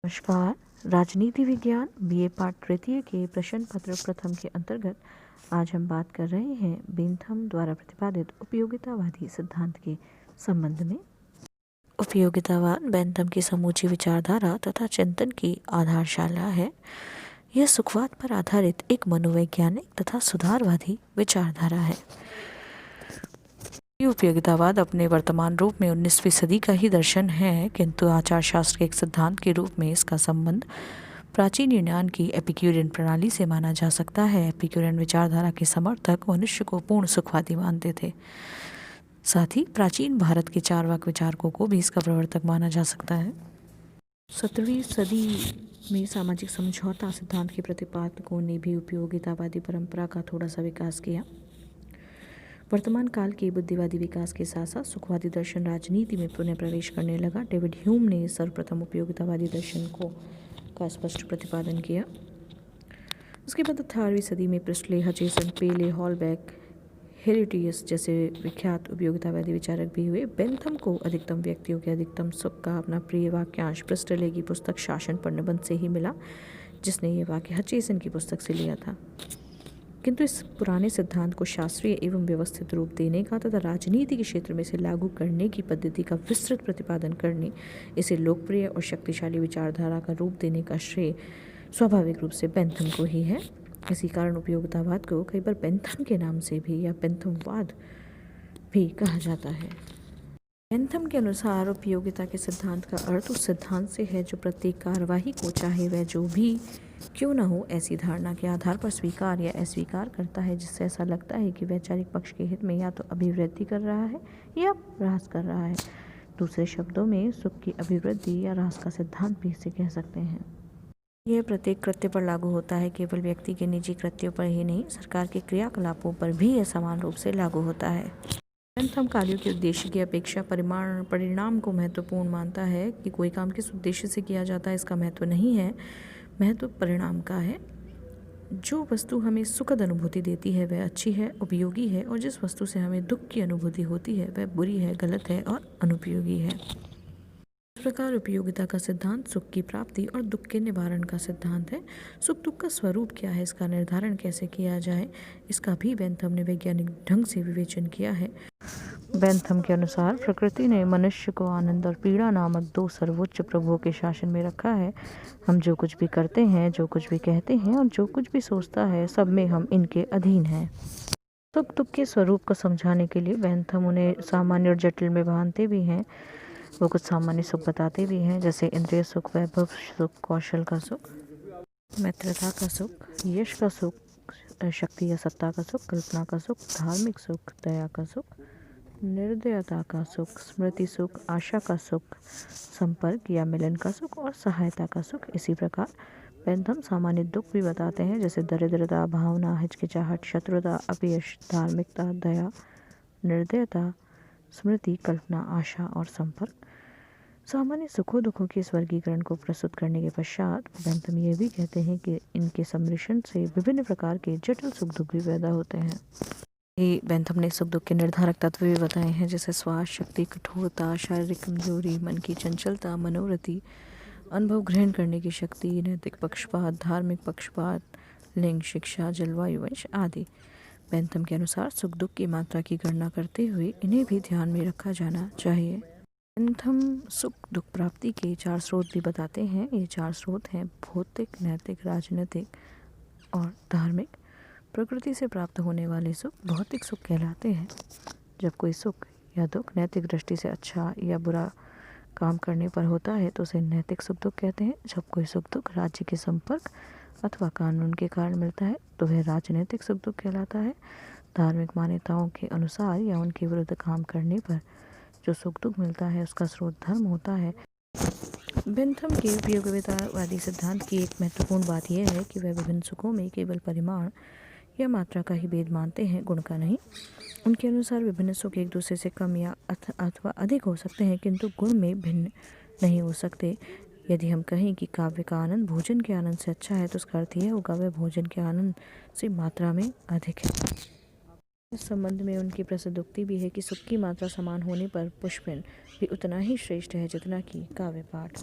नमस्कार। राजनीति विज्ञान बीए पाठ तृतीय के प्रश्न पत्र प्रथम के अंतर्गत आज हम बात कर रहे हैं बेंथम द्वारा प्रतिपादित उपयोगितावादी सिद्धांत के संबंध में। उपयोगितावाद बेंथम की समूची विचारधारा तथा चिंतन की आधारशिला है। यह सुखवाद पर आधारित एक मनोवैज्ञानिक तथा सुधारवादी विचारधारा है। उपयोगितावाद अपने वर्तमान रूप में 19वीं सदी का ही दर्शन है, किंतु आचार शास्त्र के एक सिद्धांत के रूप में इसका संबंध प्राचीन यूनान की एपिक्यूरियन प्रणाली से माना जा सकता है। एपिक्यूरियन विचारधारा के समर्थक मनुष्य को पूर्ण सुखवादी मानते थे। साथ ही प्राचीन भारत के चार्वाक विचारकों को भी इसका प्रवर्तक माना जा सकता है। 17वीं सदी में सामाजिक समझौता सिद्धांत के प्रतिपादकों ने भी उपयोगितावादी परंपरा का थोड़ा सा विकास किया। वर्तमान काल के बुद्धिवादी विकास के साथ साथ सुखवादी दर्शन राजनीति में पुनः प्रवेश करने लगा। डेविड ह्यूम ने सर्वप्रथम उपयोगितावादी दर्शन का स्पष्ट प्रतिपादन किया। उसके बाद 18वीं सदी में प्रिस्टले, हचेसन, पेले, हॉलबैक, हेरेटियस जैसे विख्यात उपयोगितावादी विचारक भी हुए। बेंथम को अधिकतम व्यक्तियों के अधिकतम सुख का अपना प्रिय वाक्यांश प्रिस्टले की पुस्तक शासन पर निबंध से ही मिला, जिसने ये वाक्य हचेसन की पुस्तक से लिया था। किंतु इस पुराने सिद्धांत को शास्त्रीय एवं व्यवस्थित रूप देने का तथा राजनीति के क्षेत्र में इसे लागू करने की पद्धति का विस्तृत प्रतिपादन करने, इसे लोकप्रिय और शक्तिशाली विचारधारा का रूप देने का श्रेय स्वाभाविक रूप से बेंथम को ही है। इसी कारण उपयोगितावाद को कई बार बेंथम के नाम से भी या बेंथमवाद भी कहा जाता है। बेंथम के अनुसार उपयोगिता के सिद्धांत का अर्थ उस सिद्धांत से है जो प्रत्येक कार्यवाही को, चाहे वह जो भी क्यों न हो, ऐसी धारणा के आधार पर स्वीकार या अस्वीकार करता है जिससे ऐसा लगता है कि वैचारिक पक्ष के हित में या तो अभिवृद्धि कर रहा है या ह्रास कर रहा है। दूसरे शब्दों में सुख की अभिवृद्धि या ह्रास का सिद्धांत भी इसे कह सकते हैं। यह प्रत्येक कृत्य पर लागू होता है, केवल व्यक्ति के निजी कृत्यों पर ही नहीं, सरकार के क्रियाकलापों पर भी यह समान रूप से लागू होता है। बेंथम कार्यों के उद्देश्य की अपेक्षा परिणाम को महत्वपूर्ण मानता है कि कोई काम किस उद्देश्य से किया जाता है इसका महत्व नहीं है, महत्व परिणाम का है। जो वस्तु हमें सुखद अनुभूति देती है वह अच्छी है, उपयोगी है, और जिस वस्तु से हमें दुख की अनुभूति होती है वह बुरी है, गलत है और अनुपयोगी है। इस प्रकार उपयोगिता का सिद्धांत सुख की प्राप्ति और दुख के निवारण का सिद्धांत है। सुख दुख का स्वरूप क्या है, इसका निर्धारण कैसे किया जाए, इसका भी बेंथम ने वैज्ञानिक ढंग से विवेचन किया है। बेंथम के अनुसार प्रकृति ने मनुष्य को आनंद और पीड़ा नामक दो सर्वोच्च प्रभुओं के शासन में रखा है। हम जो कुछ भी करते हैं, जो कुछ भी कहते हैं और जो कुछ भी सोचता है, सब में हम इनके अधीन हैं। सुख दुख के स्वरूप को समझाने के लिए बेंथम उन्हें सामान्य और जटिल में बांधते भी हैं। वो कुछ सामान्य सुख बताते भी हैं, जैसे इंद्रिय सुख, वैभव सुख, कौशल का सुख, मित्रता का सुख, यश का सुख, शक्ति या सत्ता का सुख, कल्पना का सुख, धार्मिक सुख, दया का सुख, निर्दयता का सुख, स्मृति सुख, आशा का सुख, संपर्क या मिलन का सुख और सहायता का सुख। इसी प्रकार बेंथम सामान्य दुख भी बताते हैं, जैसे दरिद्रता, भावना, हिचकिचाहट, शत्रुता, अपयश, धार्मिकता, दया, निर्दयता, स्मृति, कल्पना, आशा और संपर्क। सामान्य सुखों दुखों के इस वर्गीकरण को प्रस्तुत करने के पश्चात बेंथम ये भी कहते हैं कि इनके सम्मिश्रण से विभिन्न प्रकार के जटिल सुख दुख भी पैदा होते हैं। बेंथम ने सुख दुख के निर्धारक तत्व भी बताए हैं, जैसे स्वास्थ्य, शक्ति, कठोरता, शारीरिक कमजोरी, मन की चंचलता, मनोवृत्ति, अनुभव ग्रहण करने की शक्ति, नैतिक पक्षपात, धार्मिक पक्षपात, लिंग, शिक्षा, जलवायु, वंश आदि। बेंथम के अनुसार सुख दुख की मात्रा की गणना करते हुए इन्हें भी ध्यान में रखा जाना चाहिए। बेंथम सुख दुख प्राप्ति के 4 स्रोत भी बताते हैं। ये 4 स्रोत हैं भौतिक, नैतिक, राजनीतिक और धार्मिक। प्रकृति से प्राप्त होने वाले सुख भौतिक सुख कहलाते हैं। जब कोई सुख या दुख नैतिक दृष्टि से अच्छा या बुरा काम करने पर होता है तो उसे नैतिक सुख दुख कहते हैं। जब कोई सुख दुख राज्य के संपर्क अथवा कानून के कारण मिलता है तो वह राजनीतिक सुख दुख कहलाता है। धार्मिक मान्यताओं के अनुसार या उनके विरुद्ध काम करने पर जो सुख दुख मिलता है उसका स्रोत धर्म होता है। बेंथम के उपयोगितावादी सिद्धांत की एक महत्वपूर्ण बात यह है कि वह विभिन्न सुखों में केवल परिमाण या मात्रा का ही भेद मानते हैं, गुण का नहीं। उनके अनुसार विभिन्न सुख एक दूसरे से कम या अथवा अधिक हो सकते हैं, किंतु गुण में भिन्न नहीं हो सकते। यदि हम कहें कि काव्य का आनंद भोजन के आनंद से अच्छा है तो उसका अर्थ यह होगा वह भोजन के आनंद से मात्रा में अधिक है। इस संबंध में उनकी प्रसिद्ध उक्ति भी है कि सुख की मात्रा समान होने पर पुष्पिन भी उतना ही श्रेष्ठ है जितना कि काव्य पाठ।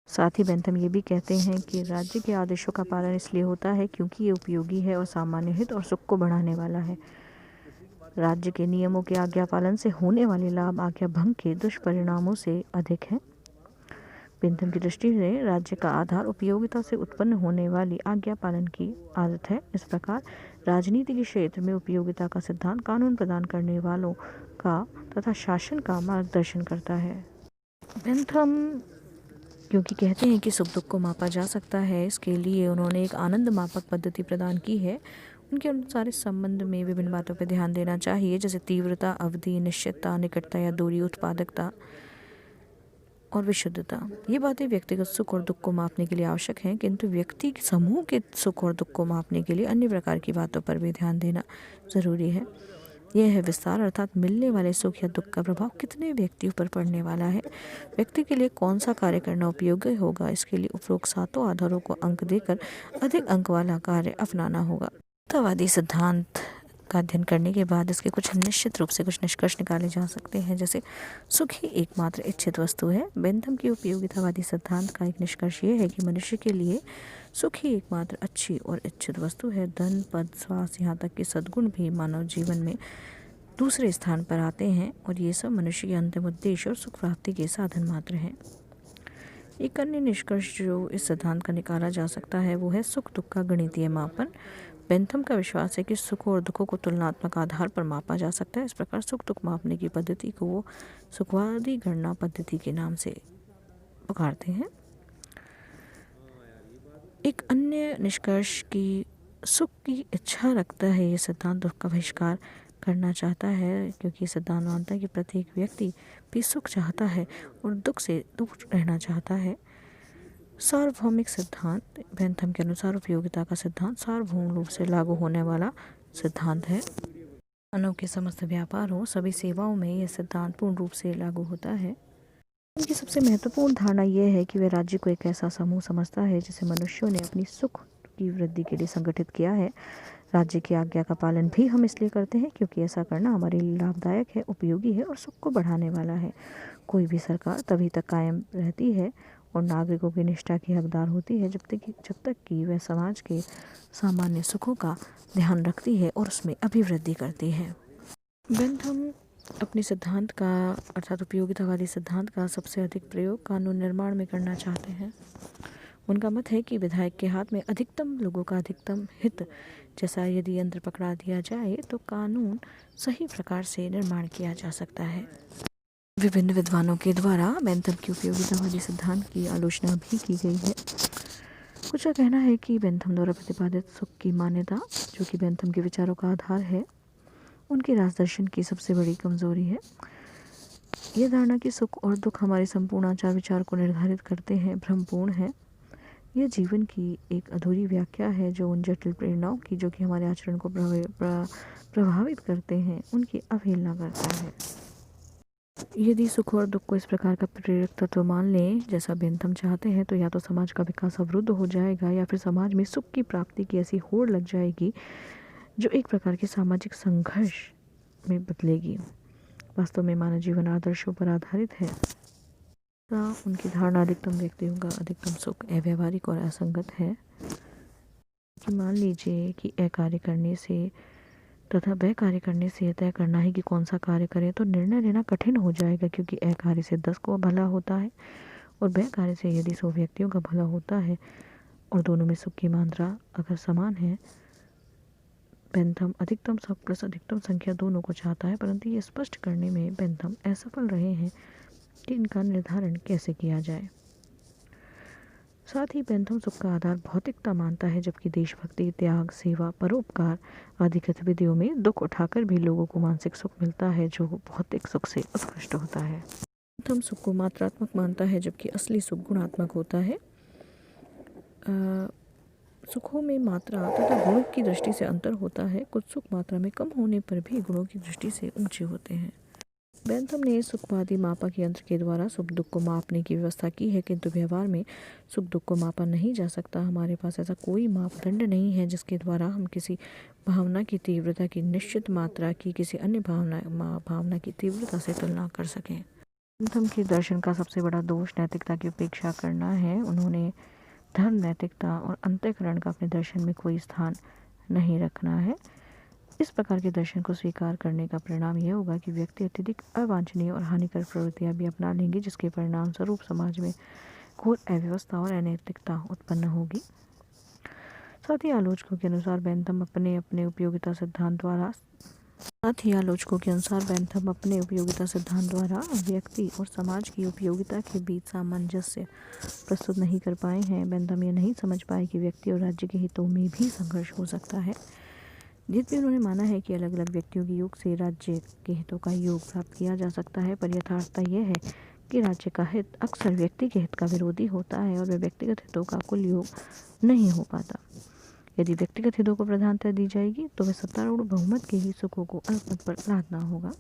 साथ ही बेंथम ये भी कहते हैं कि राज्य के आदेशों का पालन इसलिए होता है क्योंकि ये उपयोगी है और सामान्य हित और सुख को बढ़ाने वाला है। राज्य के नियमों के आज्ञा पालन से होने वाले लाभ आज्ञा भंग के दुष्परिणामों से अधिक है। बेंथम की दृष्टि से राज्य का आधार उपयोगिता से उत्पन्न होने वाली आज्ञा पालन की आदत है। इस प्रकार राजनीति के क्षेत्र में उपयोगिता का सिद्धांत कानून प्रदान करने वालों का तथा शासन का मार्गदर्शन करता है। बेंथम क्योंकि कहते हैं कि सुख दुख को मापा जा सकता है, इसके लिए उन्होंने एक आनंद मापक पद्धति प्रदान की है। उनके अनुसार इस संबंध में विभिन्न बातों पर ध्यान देना चाहिए, जैसे तीव्रता, अवधि, निश्चितता, निकटता या दूरी, उत्पादकता और विशुद्धता। ये बातें व्यक्तिगत सुख और दुख को मापने के लिए आवश्यक हैं, किंतु व्यक्ति समूह के सुख और दुख को मापने के लिए अन्य प्रकार की बातों पर भी ध्यान देना जरूरी है। यह है विस्तार, अर्थात मिलने वाले सुख या दुख का प्रभाव कितने व्यक्तियों पर पड़ने वाला है, व्यक्ति के लिए कौन सा कार्य करना उपयोगी होगा। इसके लिए उपरोक्त सातों आधारों को अंक देकर अधिक अंक वाला कार्य अपनाना होगा। मिथ्यावादी सिद्धांत का अध्ययन करने के बाद इसके कुछ निश्चित रूप से कुछ निष्कर्ष निकाले जा सकते हैं, जैसे सुख ही एकमात्र इच्छित वस्तु है। बेंथम की उपयोगितावादी सिद्धांत का एक निष्कर्ष ये है कि मनुष्य के लिए सुख ही एकमात्र अच्छी और इच्छित वस्तु है। धन, पद, स्वास्थ्य, यहाँ तक कि सद्गुण भी मानव जीवन में दूसरे स्थान पर आते हैं और ये सब मनुष्य के अंतिम उद्देश्य और सुख प्राप्ति के साधन मात्र हैं। एक अन्य निष्कर्ष जो इस सिद्धांत का निकाला जा सकता है वो है सुख दुख का गणितीय मापन। बेंथम का विश्वास है कि सुखों और दुखों को तुलनात्मक आधार पर मापा जा सकता है। इस प्रकार सुख दुख मापने की पद्धति को वो सुखवादी गणना पद्धति के नाम से पुकारते हैं। एक अन्य निष्कर्ष की सुख की इच्छा रखता है ये सिद्धांत दुख का बहिष्कार करना चाहता है, क्योंकि सिद्धांत मानता है कि प्रत्येक व्यक्ति भी सुख चाहता है और दुख से दूर रहना चाहता है। सार्वभौमिक सिद्धांत बेंथम के अनुसार उपयोगिता का सिद्धांत सार्वभौम रूप से लागू होने वाला सिद्धांत है। मानव के समस्त व्यापारों, सभी सेवाओं में यह सिद्धांत पूर्ण रूप से लागू होता है। उनकी सबसे महत्वपूर्ण धारणा यह है कि वह राज्य को एक ऐसा समूह समझता है जिसे मनुष्यों ने अपनी सुख की वृद्धि के लिए संगठित किया है। राज्य की आज्ञा का पालन भी हम इसलिए करते हैं क्योंकि ऐसा करना हमारे लिए लाभदायक है, उपयोगी है और सुख को बढ़ाने वाला है। कोई भी सरकार तभी तक कायम रहती है और नागरिकों की निष्ठा की हकदार होती है जब तक कि वह समाज के सामान्य सुखों का ध्यान रखती है और उसमें अभिवृद्धि करती है। बेंथम अपने सिद्धांत का अर्थात उपयोगितावादी सिद्धांत का सबसे अधिक प्रयोग कानून निर्माण में करना चाहते हैं। उनका मत है कि विधायक के हाथ में अधिकतम लोगों का अधिकतम हित जैसा यदि यंत्र पकड़ा दिया जाए तो कानून सही प्रकार से निर्माण किया जा सकता है। विभिन्न विद्वानों के द्वारा बेंथम की उपयोगितावादी सिद्धांत की आलोचना भी की गई है। कुछ का कहना है कि बेंथम द्वारा प्रतिपादित सुख की मान्यता, जो कि बेंथम के विचारों का आधार है, उनके राजदर्शन की सबसे बड़ी कमजोरी है। यह धारणा कि सुख और दुख हमारे संपूर्ण आचार विचार को निर्धारित करते हैं भ्रमपूर्ण है। यह जीवन की एक अधूरी व्याख्या है जो उन जटिल प्रेरणाओं की जो कि हमारे आचरण को प्रभावित करते हैं उनकी अवहेलना करता है। यदि सुख और दुख को इस प्रकार का प्रेरक तत्व मान लें जैसा बेंथम चाहते हैं तो या तो समाज का विकास अवरुद्ध हो जाएगा या फिर समाज में सुख की प्राप्ति की ऐसी होड़ लग जाएगी जो एक प्रकार के सामाजिक संघर्ष में बदलेगी। वास्तव में मानव जीवन आदर्शों पर आधारित है। उनकी धारणा अधिकतम व्यक्तियों का अधिकतम सुख अव्यावहारिक और असंगत है। कि मान लीजिए कि ए कार्य करने से तथा ब कार्य करने से यह तय करना है कि कौन सा कार्य करें तो निर्णय लेना कठिन हो जाएगा, क्योंकि ए कार्य से 10 को भला होता है और ब कार्य से यदि 100 व्यक्तियों का भला होता है और दोनों में सुख की मात्रा अगर समान है। बेंथम अधिकतम सुख प्लस अधिकतम संख्या दोनों को चाहता है, परंतु ये स्पष्ट करने में बेंथम असफल रहे हैं कि इनका निर्धारण कैसे किया जाए। साथ ही बेंथम सुख का आधार भौतिकता मानता है, जबकि देशभक्ति, त्याग, सेवा, परोपकार आदि गतिविधियों में दुख उठाकर भी लोगों को मानसिक सुख मिलता है जो भौतिक सुख से उत्कृष्ट होता है। बेंथम सुख को मात्रात्मक मानता है जबकि असली सुख गुणात्मक होता है। सुखों में मात्रा तथा गुणों की दृष्टि से अंतर होता है। कुछ सुख मात्रा में कम होने पर भी गुणों की दृष्टि से ऊंचे होते हैं। बेंथम ने सुखवादी मापक यंत्र के द्वारा सुख दुख को मापने की व्यवस्था की है, किंतु व्यवहार में सुख दुख को मापा नहीं जा सकता। हमारे पास ऐसा कोई मापदंड नहीं है जिसके द्वारा हम किसी भावना की तीव्रता की निश्चित मात्रा की किसी अन्य भावना की तीव्रता से तुलना कर सकें। बेंथम के दर्शन का सबसे बड़ा दोष नैतिकता की उपेक्षा करना है। उन्होंने धर्म, नैतिकता और अंतःकरण का अपने दर्शन में कोई स्थान नहीं रखना है। इस प्रकार के दर्शन को स्वीकार करने का परिणाम यह होगा कि व्यक्ति अत्यधिक अवांछनीय और हानिकारक प्रवृत्तियां भी अपना लेंगे, जिसके परिणाम स्वरूप समाज में घोर अव्यवस्था और अनैतिकता उत्पन्न होगी। साथ ही आलोचकों के अनुसार बेंथम अपने उपयोगिता सिद्धांत द्वारा व्यक्ति और समाज की उपयोगिता के बीच सामंजस्य प्रस्तुत नहीं कर पाए हैं। बेंथम यह नहीं समझ पाए कि व्यक्ति और राज्य के हितों में भी संघर्ष हो सकता है। यद्यपि उन्होंने माना है कि अलग अलग व्यक्तियों के योग से राज्य के हितों का योग प्राप्त किया जा सकता है, पर यथार्थता यह है कि राज्य का हित अक्सर व्यक्ति के हित का विरोधी होता है और वह व्यक्तिगत हितों का कुल योग नहीं हो पाता। यदि व्यक्तिगत हितों को प्रधानता दी जाएगी तो वह सत्तारूढ़ बहुमत के ही सुखों को अल्पमत पर लादना होगा।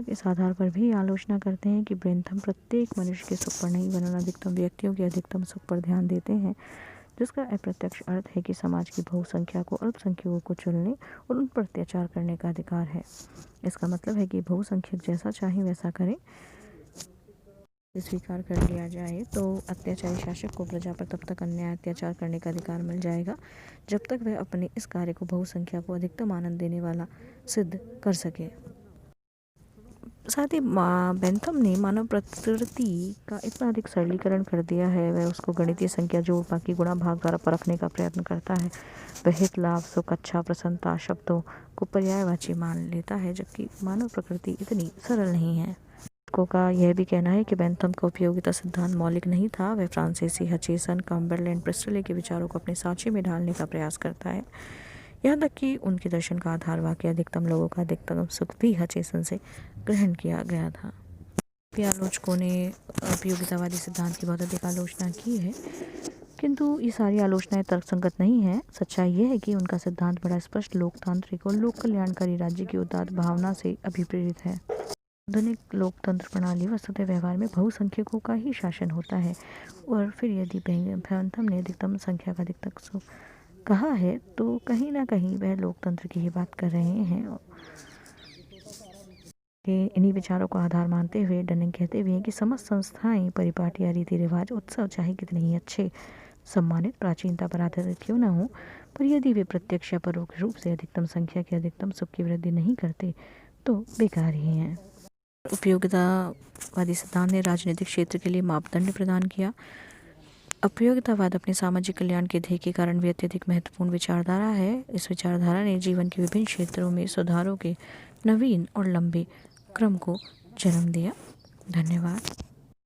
इस आधार पर भी आलोचना करते हैं कि बेंथम प्रत्येक मनुष्य के सुख पर नहीं, वरन अधिकतम व्यक्तियों के अधिकतम सुख पर ध्यान देते हैं, जिसका अप्रत्यक्ष अर्थ है कि समाज की बहुसंख्या को अल्पसंख्यकों को चुनने और उन पर अत्याचार करने का अधिकार है। इसका मतलब है कि बहुसंख्यक जैसा चाहे वैसा करें। स्वीकार कर लिया जाए तो अत्याचारी शासक को प्रजा पर तब तक अन्याय अत्याचार करने का अधिकार मिल जाएगा जब तक वह अपने इस कार्य को बहुसंख्या को अधिकतम आनंद देने वाला सिद्ध कर सके। साथ ही बेंथम ने मानव प्रकृति का इतना अधिक सरलीकरण कर दिया है, वह उसको गणितीय संख्या जोड़, बाकी गुणा भाग द्वारा परखने का प्रयत्न करता है। वह हित, लाभ, सुख, अच्छा, प्रसन्नता शब्दों को पर्यायवाची मान लेता है, जबकि मानव प्रकृति इतनी सरल नहीं है। का यह भी कहना है कि बेंथम का उपयोगिता सिद्धांत मौलिक नहीं था। वह फ्रांसीसी हचिसन, कम्बरलैंड, ब्रिस्टले के विचारों को अपने साँचे में ढालने का प्रयास करता है। यहाँ तक कि उनके दर्शन का आधार वाक्य अधिकतम लोगों का अधिकतम सुख भी हचिसन से ग्रहण किया गया था। आलोचकों ने उपयोगितावादी सिद्धांत की बहुत अधिक आलोचना की है, किंतु ये सारी आलोचनाएं तर्कसंगत नहीं है। सच्चाई यह है कि उनका सिद्धांत बड़ा स्पष्ट लोकतांत्रिक और लोक कल्याणकारी राज्य की उदात्त भावना से अभिप्रेरित है। आधुनिक लोकतंत्र प्रणाली वस्तुतः व्यवहार में बहुसंख्यकों का ही शासन होता है, और फिर यदि बेंथम ने अधिकतम संख्या का अधिकतम सुख कहा है तो कहीं ना कहीं वह लोकतंत्र की ही बात कर रहे हैं। इन्हीं विचारों को आधार मानते हुए डनिंग कहते हुए कि समस्त संस्थाएं, परिपाटियां, रीति रिवाज, उत्सव चाहे कितने ही अच्छे, सम्मानित, प्राचीनता पर आधारित क्यों न हो, पर यदि वे प्रत्यक्ष या परोक्ष रूप से अधिकतम संख्या के अधिकतम सुख की वृद्धि नहीं करते तो बेकार ही हैं। उपयोगितावादी सिद्धांत ने राजनीतिक क्षेत्र के लिए मापदंड प्रदान किया। उपयोगितावाद अपने सामाजिक कल्याण के ध्येय के कारण भी अत्यधिक महत्वपूर्ण विचारधारा है। इस विचारधारा ने जीवन के विभिन्न क्षेत्रों में सुधारों के नवीन और लंबे क्रम को जन्म दिया। धन्यवाद।